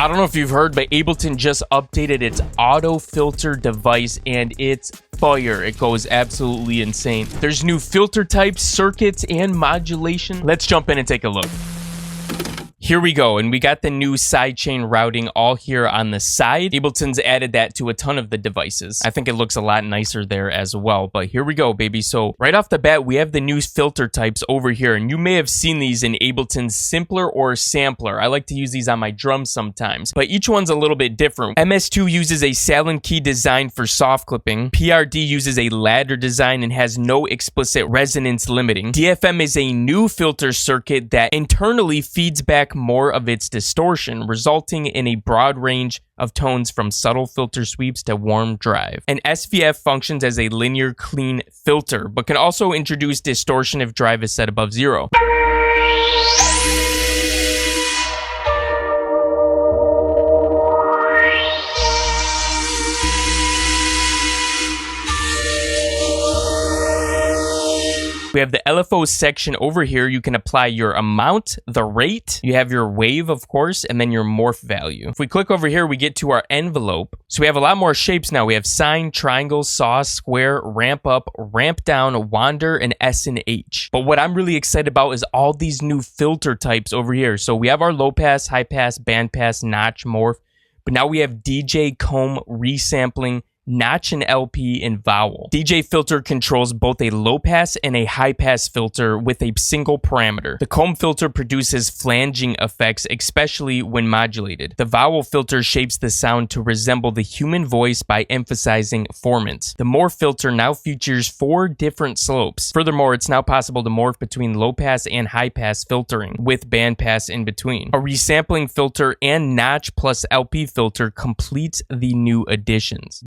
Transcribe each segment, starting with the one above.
I don't know if you've heard, but Ableton just updated its auto filter device and it's fire. It goes absolutely insane. There's new filter types, circuits, and modulation. Let's jump in and take a look. Here we go, and we got the new sidechain routing all here on the side. Ableton's added that to a ton of the devices. I think it looks a lot nicer there as well, but here we go, baby. So right off the bat, we have the new filter types over here, and you may have seen these in Ableton's Simpler or Sampler. I like to use these on my drums sometimes, but each one's a little bit different. MS2 uses a Salon key design for soft clipping. PRD uses a ladder design and has no explicit resonance limiting. DFM is a new filter circuit that internally feeds back more of its distortion, resulting in a broad range of tones from subtle filter sweeps to warm drive. And SVF functions as a linear clean filter, but can also introduce distortion if drive is set above 0. We have the LFO section over here. You can apply your amount, the rate, you have your wave, of course, and then your morph value. If we click over here, we get to our envelope. So we have a lot more shapes now. We have sine, triangle, saw, square, ramp up, ramp down, wander, and S and H. But what I'm really excited about is all these new filter types over here. So we have our low pass, high pass, band pass, notch, morph, but now we have DJ, comb, resampling, notch, and LP, and vowel. DJ filter controls both a low pass and a high pass filter with a single parameter. The comb filter produces flanging effects, especially when modulated. The vowel filter shapes the sound to resemble the human voice by emphasizing formants. The morph filter now features 4 different slopes. Furthermore, it's now possible to morph between low pass and high pass filtering with band pass in between. A resampling filter and notch plus LP filter completes the new additions.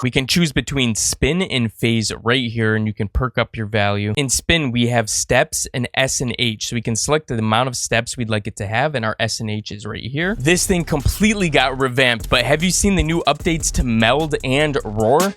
We can choose between spin and phase right here, and you can perk up your value. In spin, we have steps and S and H. So we can select the amount of steps we'd like it to have, and our S and H is right here. This thing completely got revamped, but have you seen the new updates to Meld and Roar?